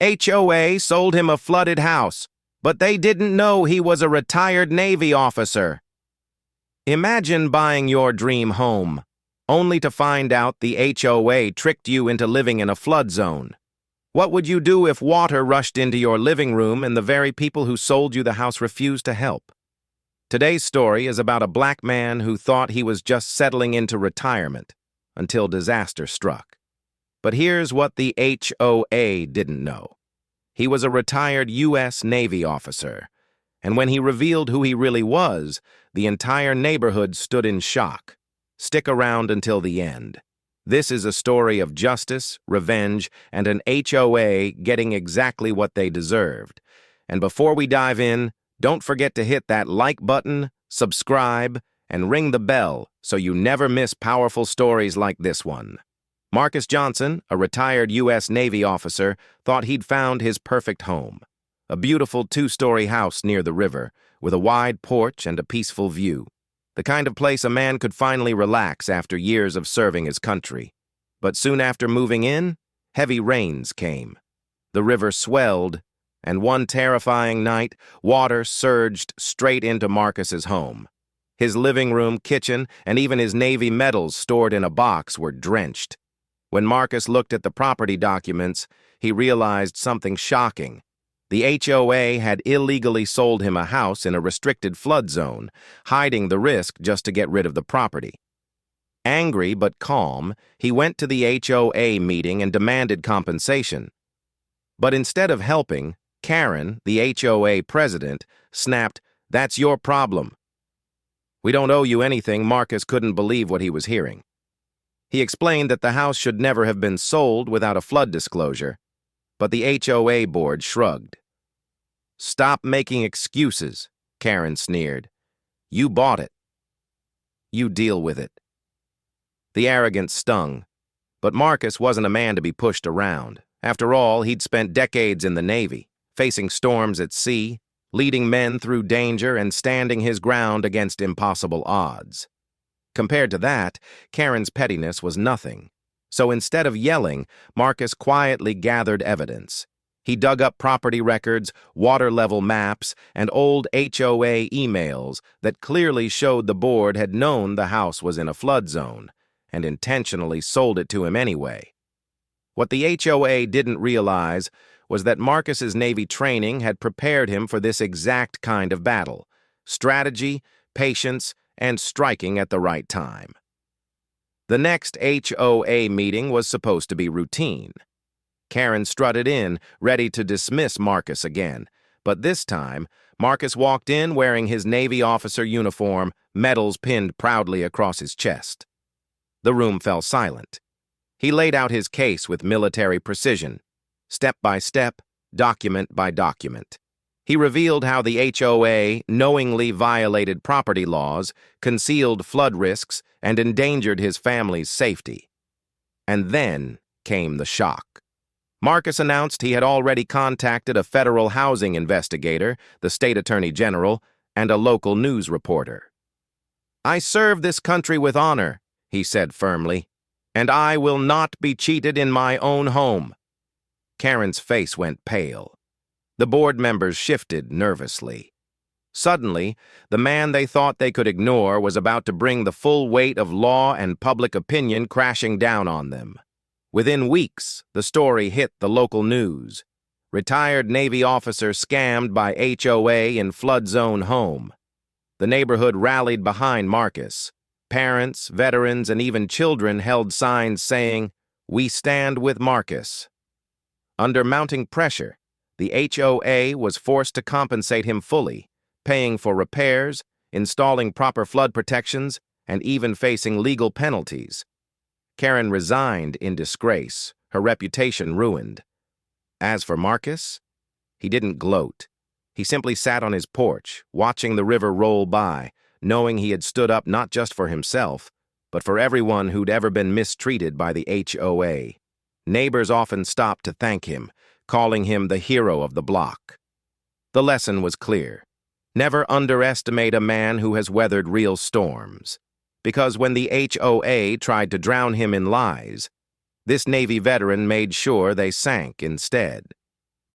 HOA sold him a flooded house, but they didn't know he was a retired Navy officer. Imagine buying your dream home, only to find out the HOA tricked you into living in a flood zone. What would you do if water rushed into your living room and the very people who sold you the house refused to help? Today's story is about a black man who thought he was just settling into retirement until disaster struck. But here's what the HOA didn't know. He was a retired U.S. Navy officer, and when he revealed who he really was, the entire neighborhood stood in shock. Stick around until the end. This is a story of justice, revenge, and an HOA getting exactly what they deserved. And before we dive in, don't forget to hit that like button, subscribe, and ring the bell so you never miss powerful stories like this one. Marcus Johnson, a retired U.S. Navy officer, thought he'd found his perfect home. A beautiful two-story house near the river, with a wide porch and a peaceful view. The kind of place a man could finally relax after years of serving his country. But soon after moving in, heavy rains came. The river swelled, and one terrifying night, water surged straight into Marcus's home. His living room, kitchen, and even his Navy medals stored in a box were drenched. When Marcus looked at the property documents, he realized something shocking. The HOA had illegally sold him a house in a restricted flood zone, hiding the risk just to get rid of the property. Angry but calm, he went to the HOA meeting and demanded compensation. But instead of helping, Karen, the HOA president, snapped, "That's your problem." "We don't owe you anything." Marcus couldn't believe what he was hearing. He explained that the house should never have been sold without a flood disclosure, but the HOA board shrugged. "Stop making excuses," Karen sneered. "You bought it. You deal with it." The arrogance stung, but Marcus wasn't a man to be pushed around. After all, he'd spent decades in the Navy, facing storms at sea, leading men through danger and standing his ground against impossible odds. Compared to that, Karen's pettiness was nothing. So instead of yelling, Marcus quietly gathered evidence. He dug up property records, water-level maps, and old HOA emails that clearly showed the board had known the house was in a flood zone and intentionally sold it to him anyway. What the HOA didn't realize was that Marcus's Navy training had prepared him for this exact kind of battle: strategy, patience, and striking at the right time. The next HOA meeting was supposed to be routine. Karen strutted in, ready to dismiss Marcus again, but this time, Marcus walked in wearing his Navy officer uniform, medals pinned proudly across his chest. The room fell silent. He laid out his case with military precision, step by step, document by document. He revealed how the HOA knowingly violated property laws, concealed flood risks, and endangered his family's safety. And then came the shock. Marcus announced he had already contacted a federal housing investigator, the state attorney general, and a local news reporter. "I serve this country with honor," he said firmly, "and I will not be cheated in my own home." Karen's face went pale. The board members shifted nervously. Suddenly, the man they thought they could ignore was about to bring the full weight of law and public opinion crashing down on them. Within weeks, the story hit the local news. Retired Navy officer scammed by HOA in flood zone home. The neighborhood rallied behind Marcus. Parents, veterans, and even children held signs saying, "We stand with Marcus." Under mounting pressure, the HOA was forced to compensate him fully, paying for repairs, installing proper flood protections, and even facing legal penalties. Karen resigned in disgrace, her reputation ruined. As for Marcus, he didn't gloat. He simply sat on his porch, watching the river roll by, knowing he had stood up not just for himself, but for everyone who'd ever been mistreated by the HOA. Neighbors often stopped to thank him, calling him the hero of the block. The lesson was clear. Never underestimate a man who has weathered real storms. Because when the HOA tried to drown him in lies, this Navy veteran made sure they sank instead.